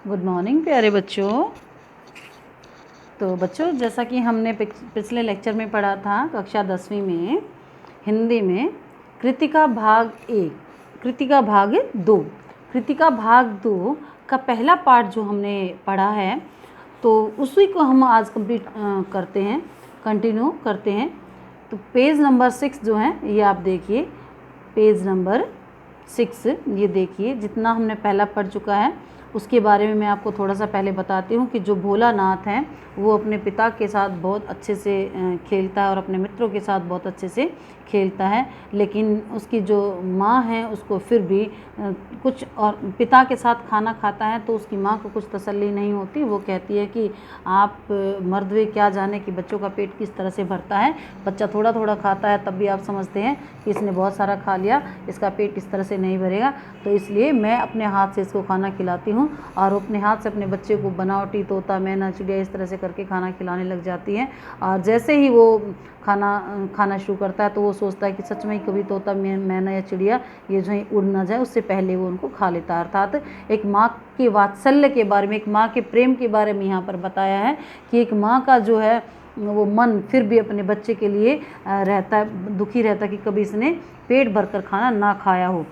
Good morning प्यारे बच्चों। तो बच्चों, जैसा कि हमने पिछले लेक्चर में पढ़ा था कक्षा 10वीं में हिंदी में कृतिका भाग 1, कृतिका भाग 2, कृतिका भाग 2 का पहला पार्ट जो हमने पढ़ा है, तो उसी को हम आज कंप्लीट करते हैं, कंटिन्यू करते हैं। तो पेज नंबर 6 जो है ये आप देखिए, पेज नंबर 6 ये देखिए। जितना हमने पहला पढ़ चुका है उसके बारे में मैं आपको थोड़ा सा पहले बताती हूँ कि जो भोलानाथ हैं वो अपने पिता के साथ बहुत अच्छे से खेलता है और अपने मित्रों के साथ बहुत अच्छे से खेलता है, लेकिन उसकी जो माँ है उसको फिर भी कुछ, और पिता के साथ खाना खाता है तो उसकी माँ को कुछ तसल्ली नहीं होती। वो कहती है कि आप मर्द वे क्या जाने कि बच्चों का पेट किस तरह से भरता है, बच्चा थोड़ा थोड़ा खाता है तब भी आप समझते हैं कि इसने बहुत सारा खा लिया, इसका पेट इस तरह से नहीं भरेगा, तो इसलिए मैं अपने हाथ से इसको खाना खिलाती हूँ। और अपने हाथ से अपने बच्चे को बनावटी तोता, मैना, चिड़िया इस तरह से करके खाना खिलाने लग जाती है। और जैसे ही वो खाना शुरू करता है तो वो सोचता है कि सच में ही कभी तोता, मैना या चिड़िया ये जो है उड़ ना जाए, उससे पहले वो उनको खा लेता है। अर्थात एक माँ के वात्सल्य के बारे में, एक माँ के प्रेम के बारे में यहाँ पर बताया है कि एक माँ का जो है वो मन फिर भी अपने बच्चे के लिए रहता है, दुखी रहता है कि कभी इसने पेट भरकर खाना ना खाया हो,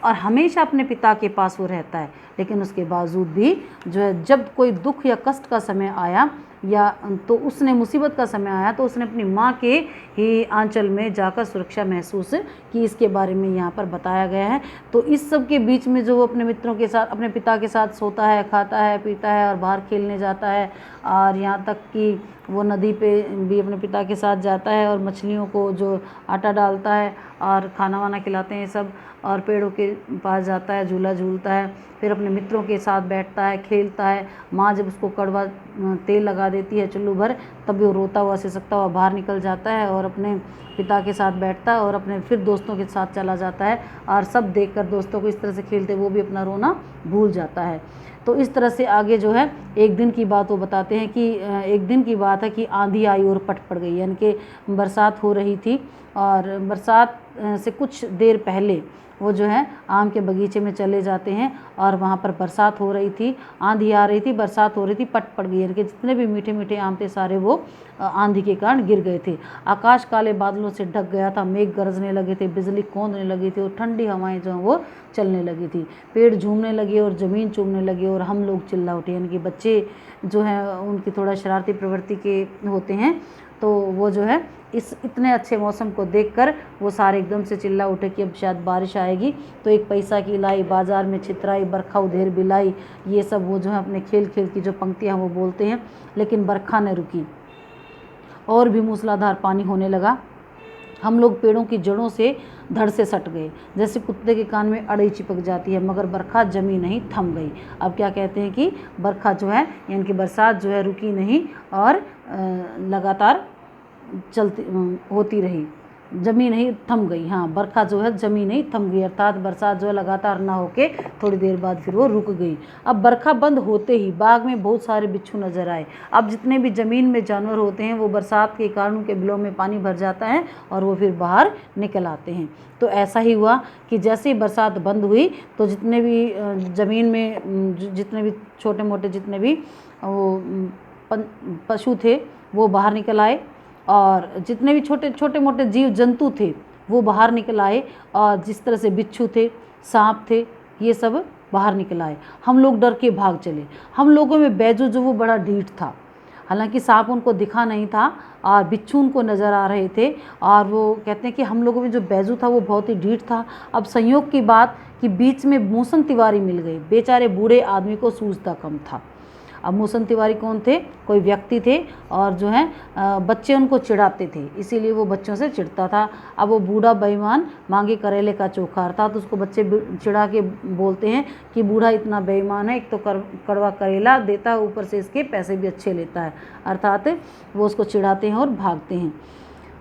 और हमेशा अपने पिता के पास वो रहता है। लेकिन उसके बावजूद भी जो है जब कोई दुख या कष्ट का समय आया या तो उसने मुसीबत का समय आया तो उसने अपनी माँ के ही आंचल में जाकर सुरक्षा महसूस की, इसके बारे में यहाँ पर बताया गया है। तो इस सब के बीच में जो वो अपने मित्रों के साथ, अपने पिता के साथ सोता है, खाता है, पीता है और बाहर खेलने जाता है, और यहाँ तक कि वो नदी पे भी अपने पिता के साथ जाता है और मछलियों को जो आटा डालता है और खाना वाना खिलाते हैं सब, और पेड़ों के पास जाता है, झूला झूलता है, फिर अपने मित्रों के साथ बैठता है, खेलता है। माँ जब उसको कड़वा तेल लगा देती है चुल्लू भर, तब भी वो रोता हुआ सिसकता हुआ बाहर निकल जाता है और अपने पिता के साथ बैठता है और अपने फिर दोस्तों के साथ चला जाता है, और सब देखकर दोस्तों को इस तरह से खेलते वो भी अपना रोना भूल जाता है। तो इस तरह से आगे जो है एक दिन की बात वो बताते हैं कि एक दिन की बात है कि आंधी आई और पट पड़ गई, यानी कि बरसात हो रही थी, और बरसात से कुछ देर पहले वो जो है आम के बगीचे में चले जाते हैं, और वहाँ पर बरसात हो रही थी, आंधी आ रही थी, बरसात हो रही थी, पट पड़ गई, यानी कि जितने भी मीठे मीठे आम थे सारे वो आंधी के कारण गिर गए थे। आकाश काले बादलों से ढक गया था, मेघ गरजने लगे थे, बिजली कौंधने लगी थी और ठंडी हवाएं जो हैं वो चलने लगी थी, पेड़ झूमने लगे और ज़मीन चूमने लगे और हम लोग चिल्ला उठे। यानी कि बच्चे जो हैं उनकी थोड़ा शरारती प्रवृत्ति के होते हैं, तो वो जो है इस इतने अच्छे मौसम को देखकर वो सारे एकदम से चिल्ला उठे कि अब शायद बारिश आएगी। तो एक पैसा की लाई, बाजार में छितराई, बरखा उधेर बिलाई, ये सब वो जो है अपने खेल खेल की जो पंक्तियाँ वो बोलते हैं। लेकिन बरखा न रुकी और भी मूसलाधार पानी होने लगा। हम लोग पेड़ों की जड़ों से धड़ से सट गए, जैसे कुत्ते के कान में अड़ई चिपक जाती है, मगर बरखा जमी नहीं, थम गई। अब क्या कहते हैं कि बरखा जो है, यानी कि बरसात जो है रुकी नहीं और लगातार चलती होती रही, जमी नहीं, थम गई। हाँ, बरखा जो है जमी नहीं, थम गई, अर्थात बरसात जो है लगातार ना होके थोड़ी देर बाद फिर वो रुक गई। अब बरखा बंद होते ही बाग में बहुत सारे बिच्छू नजर आए। अब जितने भी ज़मीन में जानवर होते हैं वो बरसात के कारण उनके बिलों में पानी भर जाता है और वो फिर बाहर निकल आते हैं। तो ऐसा ही हुआ कि जैसे ही बरसात बंद हुई तो जितने भी ज़मीन में जितने भी छोटे मोटे जितने भी वो पशु थे वो बाहर निकल आए, और जितने भी छोटे छोटे मोटे जीव जंतु थे वो बाहर निकल आए, और जिस तरह से बिच्छू थे, सांप थे, ये सब बाहर निकल आए। हम लोग डर के भाग चले। हम लोगों में बैजू जो वो बड़ा ढीठ था, हालांकि सांप उनको दिखा नहीं था और बिच्छू उनको नज़र आ रहे थे, और वो कहते हैं कि हम लोगों में जो बैजू था वो बहुत ही ढीठ था। अब संयोग की बात कि बीच में मूसन तिवारी मिल गए। बेचारे बूढ़े आदमी को सूझता कम था। अब मूसन तिवारी कौन थे? कोई व्यक्ति थे, और जो है बच्चे उनको चिढ़ाते थे, इसीलिए वो बच्चों से चिढ़ता था। अब वो बूढ़ा बेईमान मांगे करेले का चोखा, अर्थात तो उसको बच्चे चिढ़ा के बोलते हैं कि बूढ़ा इतना बेईमान है, एक तो कड़वा करेला देता है, ऊपर से इसके पैसे भी अच्छे लेता है, अर्थात वो उसको चिढ़ाते हैं और भागते हैं।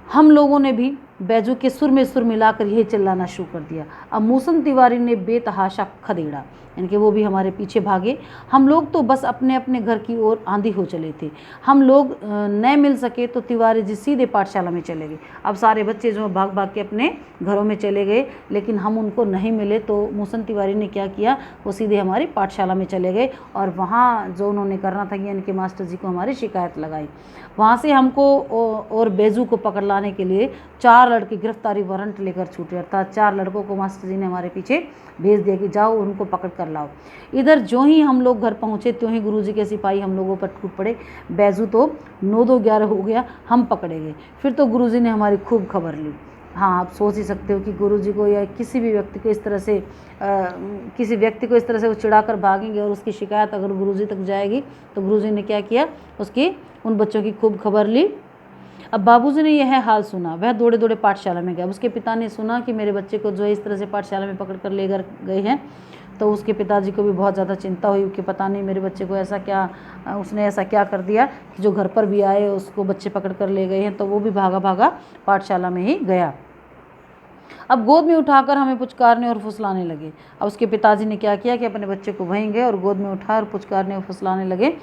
हम लोगों ने भी बैजू के सुर में सुर मिलाकर यही चिल्लाना शुरू कर दिया। अब मूसन तिवारी ने बेतहाशा खदेड़ा, यानी कि वो भी हमारे पीछे भागे। हम लोग तो बस अपने अपने घर की ओर आंधी हो चले थे। हम लोग न मिल सके तो तिवारी जी सीधे पाठशाला में चले गए। अब सारे बच्चे जो भाग भाग के अपने घरों में चले गए, लेकिन हम उनको नहीं मिले। तो मूसन तिवारी ने क्या किया, वो सीधे हमारी पाठशाला में चले गए और वहाँ जो उन्होंने करना था कि इनके मास्टर जी को हमारी शिकायत लगाई। वहाँ से हमको और बैजू को पकड़ लाने के लिए 4 लड़के गिरफ्तारी वारंट लेकर छूटे, अर्थात 4 लड़कों को मास्टर जी ने हमारे पीछे भेज दिया कि जाओ उनको पकड़ कर लाओ। इधर जो ही हम लोग घर पहुँचे त्यों ही गुरुजी के सिपाही हम लोगों पर टूट पड़े। बैजू तो 9-2-11 हो गया, हम पकड़े गए। फिर तो गुरुजी ने हमारी खूब खबर ली। हाँ, आप सोच ही सकते हो कि गुरुजी को या किसी भी व्यक्ति को इस तरह से वो चिढ़ा कर भागेंगे और उसकी शिकायत अगर गुरुजी तक जाएगी तो गुरुजी ने क्या किया, उसकी उन बच्चों की खूब खबर ली। अब बाबूजी ने यह हाल सुना, वह दौड़े दौड़े पाठशाला में गया। उसके पिता ने सुना कि मेरे बच्चे को जो है इस तरह से पाठशाला में पकड़ कर ले गए हैं, तो उसके पिताजी को भी बहुत ज़्यादा चिंता हुई कि पता नहीं मेरे बच्चे को उसने ऐसा क्या कर दिया कि जो घर पर भी आए उसको बच्चे पकड़ कर ले गए हैं। तो वो भी भागा भागा पाठशाला में ही गया। अब गोद में उठाकर हमें पुचकारने और फुसलाने लगे। अब उसके पिताजी ने क्या किया कि अपने बच्चे को वहीं गए और गोद में उठा और पुचकारने और फुसलाने लगे।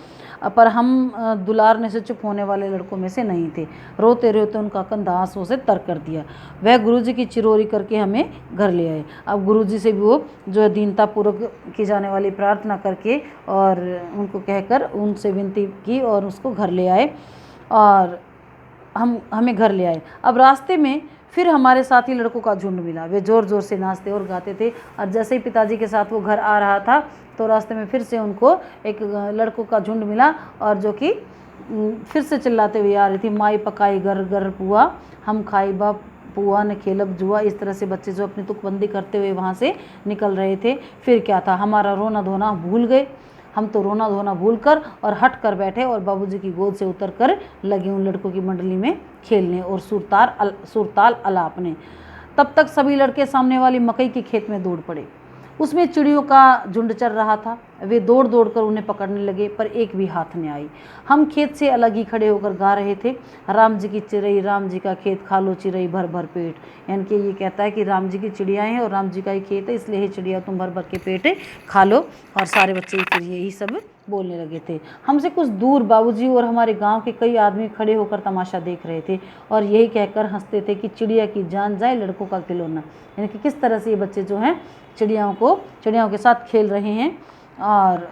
पर हम दुलारने से चुप होने वाले लड़कों में से नहीं थे। रोते रोते उनका कंधा आंसुओं से तर कर दिया। वह गुरुजी की चिरोरी करके हमें घर ले आए। अब गुरुजी से भी वो जो है दीनतापूर्वक की जाने वाली प्रार्थना करके और उनको कहकर उनसे विनती की और उसको घर ले आए और हमें घर ले आए। अब रास्ते में फिर हमारे साथी लड़कों का झुंड मिला। वे ज़ोर ज़ोर से नाचते और गाते थे और जैसे ही पिताजी के साथ वो घर आ रहा था तो रास्ते में फिर से उनको एक लड़कों का झुंड मिला और जो कि फिर से चिल्लाते हुए आ रही थी, माई पकाई गर गर पुआ, हम खाई बा पुआ ने खेलब जुआ। इस तरह से बच्चे जो अपनी तुकबंदी करते हुए वहाँ से निकल रहे थे। फिर क्या था, हमारा रोना धोना भूल गए। हम तो रोना धोना भूल कर और हट कर बैठे और बाबूजी की गोद से उतर कर लगे उन लड़कों की मंडली में खेलने और सुरताल अलापने। तब तक सभी लड़के सामने वाली मकई के खेत में दौड़ पड़े। उसमें चिड़ियों का झुंड चल रहा था। वे दौड़ दौड़ कर उन्हें पकड़ने लगे पर एक भी हाथ न आई। हम खेत से अलग ही खड़े होकर गा रहे थे, राम जी की चिड़ई राम जी का खेत, खा लो चिड़ई भर भर पेट। यानी कि ये कहता है कि राम जी की चिड़ियाँ हैं और राम जी का ही खेत है, इसलिए चिड़िया तुम भर भर के पेट खा लो। और सारे बच्चे फिर यही सब बोलने लगे थे। हमसे कुछ दूर बाबूजी और हमारे गांव के कई आदमी खड़े होकर तमाशा देख रहे थे और यही कहकर हंसते थे कि चिड़िया की जान जाए लड़कों का खिलौना। यानी कि किस तरह से ये बच्चे जो हैं चिड़ियाओं के साथ खेल रहे हैं और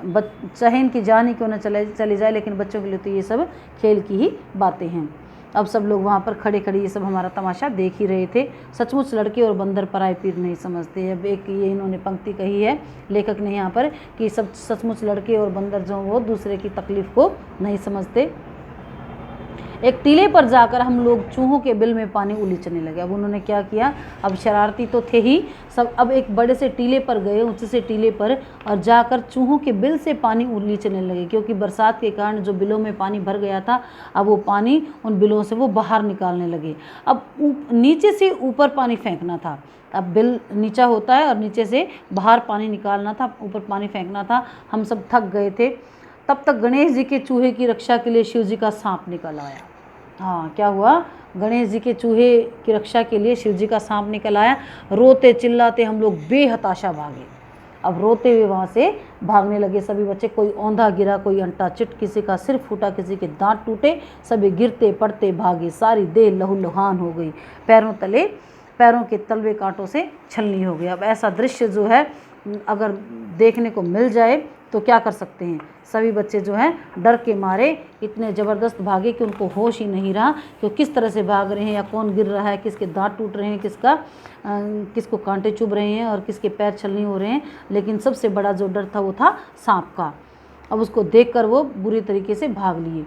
चाहे इनकी जान ही क्यों न चली जाए, लेकिन बच्चों के लिए तो ये सब खेल की ही बातें हैं। अब सब लोग वहाँ पर खड़े खड़े ये सब हमारा तमाशा देख ही रहे थे। सचमुच लड़के और बंदर पराए पीर नहीं समझते। अब एक ये इन्होंने पंक्ति कही है लेखक ने यहाँ पर कि सब सचमुच लड़के और बंदर जो वो दूसरे की तकलीफ़ को नहीं समझते। एक टीले पर जाकर हम लोग चूहों के बिल में पानी उलीचने लगे। अब उन्होंने क्या किया, अब शरारती तो थे ही सब, अब एक बड़े से टीले पर गए, ऊंचे से टीले पर, और जाकर चूहों के बिल से पानी उलीचने लगे। क्योंकि बरसात के कारण जो बिलों में पानी भर गया था, अब वो पानी उन बिलों से वो बाहर निकालने लगे। अब नीचे से ऊपर पानी फेंकना था। अब बिल नीचा होता है और नीचे से बाहर पानी निकालना था, ऊपर पानी फेंकना था। हम सब थक गए थे। तब तक गणेश जी के चूहे की रक्षा के लिए शिव जी का सांप निकल आया। हाँ, क्या हुआ, गणेश जी के चूहे की रक्षा के लिए शिव जी का सांप निकल आया। रोते चिल्लाते हम लोग बेहताशा भागे। अब रोते हुए वहाँ से भागने लगे सभी बच्चे। कोई औंधा गिरा, कोई अंटा चिट, किसी का सिर फूटा, किसी के दांत टूटे। सभी गिरते पड़ते भागे। सारी देह लहूलुहान हो गई। पैरों के तलवे कांटों से छलनी हो गया। अब ऐसा दृश्य जो है अगर देखने को मिल जाए तो क्या कर सकते हैं। सभी बच्चे जो हैं डर के मारे इतने ज़बरदस्त भागे कि उनको होश ही नहीं रहा कि किस तरह से भाग रहे हैं या कौन गिर रहा है, किसके दांत टूट रहे हैं, किसको कांटे चुभ रहे हैं और किसके पैर छलनी हो रहे हैं। लेकिन सबसे बड़ा जो डर था वो था सांप का। अब उसको देखकर वो बुरी तरीके से भाग लिए।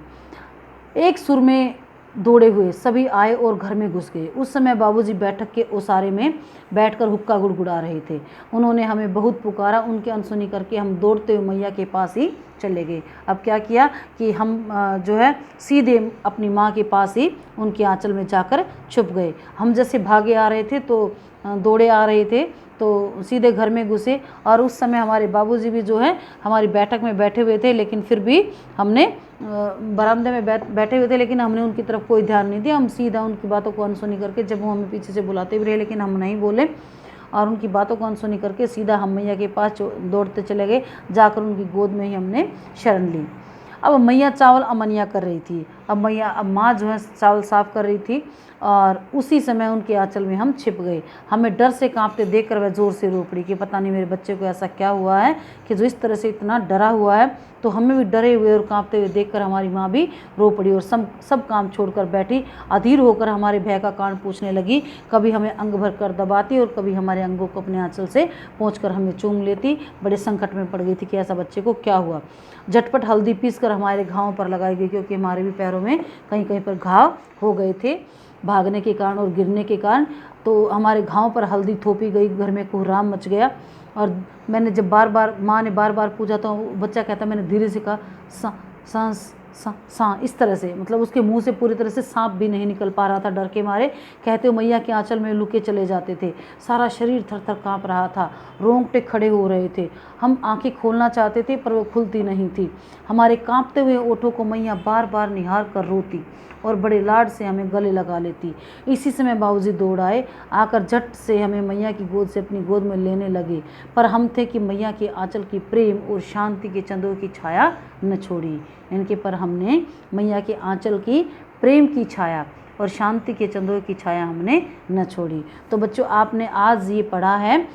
एक सुर में दौड़े हुए सभी आए और घर में घुस गए। उस समय बाबूजी बैठक के ओसारे में बैठकर हुक्का गुड़गुड़ा रहे थे। उन्होंने हमें बहुत पुकारा। उनकी अनसुनी करके हम दौड़ते हुए मैया के पास ही चले गए। अब क्या किया कि हम जो है सीधे अपनी माँ के पास ही उनके आंचल में जाकर छुप गए। हम जैसे भागे आ रहे थे तो दौड़े आ रहे थे तो सीधे घर में घुसे, और उस समय हमारे बाबूजी भी जो है हमारी बैठक में बैठे हुए थे, लेकिन फिर भी हमने बरामदे में बैठे हुए थे, लेकिन हमने उनकी तरफ कोई ध्यान नहीं दिया। हम सीधा उनकी बातों को अनसुनी करके, जब वो हमें पीछे से बुलाते भी रहे लेकिन हम नहीं बोले, और उनकी बातों को अनसुनी करके सीधा हम मैया के पास दौड़ते चले गए। जाकर उनकी गोद में ही हमने शरण ली। अब मैया चावल अमनिया कर रही थी। अब माँ जो है चावल साफ़ कर रही थी, और उसी समय उनके आंचल में हम छिप गए। हमें डर से कांपते देखकर वह ज़ोर से रो पड़ी कि पता नहीं मेरे बच्चे को ऐसा क्या हुआ है कि जो इस तरह से इतना डरा हुआ है। तो हमें भी डरे हुए और कांपते हुए देखकर हमारी माँ भी रो पड़ी और सब काम छोड़कर बैठी, अधीर होकर हमारे भय का कारण पूछने लगी। कभी हमें अंग भर कर दबाती और कभी हमारे अंगों को अपने आंचल से पोंछकर हमें चूम लेती। बड़े संकट में पड़ गई थी कि ऐसा बच्चे को क्या हुआ। झटपट हल्दी पीसकर हमारे घावों पर लगाई गई, क्योंकि हमारे भी पैरों में कहीं कहीं पर घाव हो गए थे भागने के कारण और गिरने के कारण। तो हमारे घावों पर हल्दी थोपी गई। घर में कोहराम मच गया। और मैंने जब माँ ने बार बार पूछा तो बच्चा कहता, मैंने धीरे से कहा सा, इस तरह से, मतलब उसके मुंह से पूरी तरह से सांप भी नहीं निकल पा रहा था डर के मारे। कहते हो मैया के आंचल में लुके चले जाते थे। सारा शरीर थर थर काँप रहा था, रोंगटे खड़े हो रहे थे। हम आंखें खोलना चाहते थे पर वो खुलती नहीं थी। हमारे कांपते हुए ओठों को मैया बार बार निहार कर रोती और बड़े लाड से हमें गले लगा लेती। इसी समय बाबूजी दौड़ आए, आकर झट से हमें मैया की गोद से अपनी गोद में लेने लगे। पर हम थे कि मैया के आंचल की प्रेम और शांति के चंदों की छाया न छोड़ी। इनके पर हमने मैया के आंचल की प्रेम की छाया और शांति के चंदों की छाया हमने न छोड़ी। तो बच्चों, आपने आज ये पढ़ा है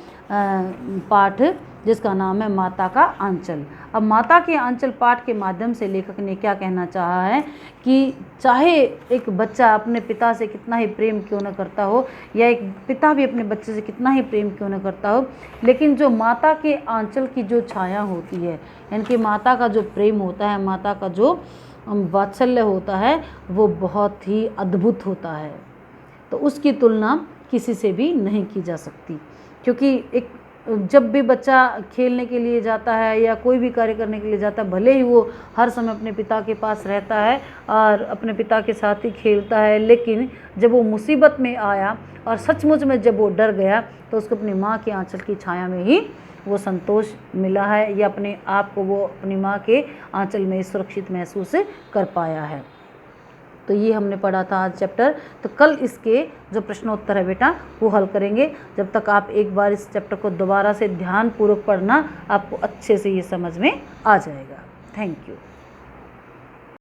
पाठ जिसका नाम है माता का आंचल। अब माता के आंचल पाठ के माध्यम से लेखक ने क्या कहना चाहा है कि चाहे एक बच्चा अपने पिता से कितना ही प्रेम क्यों न करता हो, या एक पिता भी अपने बच्चे से कितना ही प्रेम क्यों न करता हो, लेकिन जो माता के आंचल की जो छाया होती है, यानी कि माता का जो प्रेम होता है, माता का जो वात्सल्य होता है, वो बहुत ही अद्भुत होता है। तो उसकी तुलना किसी से भी नहीं की जा सकती। क्योंकि जब भी बच्चा खेलने के लिए जाता है या कोई भी कार्य करने के लिए जाता है, भले ही वो हर समय अपने पिता के पास रहता है और अपने पिता के साथ ही खेलता है, लेकिन जब वो मुसीबत में आया और सचमुच में जब वो डर गया तो उसको अपनी माँ के आंचल की छाया में ही वो संतोष मिला है, या अपने आप को वो अपनी माँ के आंचल में सुरक्षित महसूस कर पाया है। तो ये हमने पढ़ा था आज चैप्टर। तो कल इसके जो प्रश्नोत्तर है बेटा वो हल करेंगे। जब तक आप एक बार इस चैप्टर को दोबारा से ध्यानपूर्वक पढ़ना, आपको अच्छे से ये समझ में आ जाएगा। Thank you.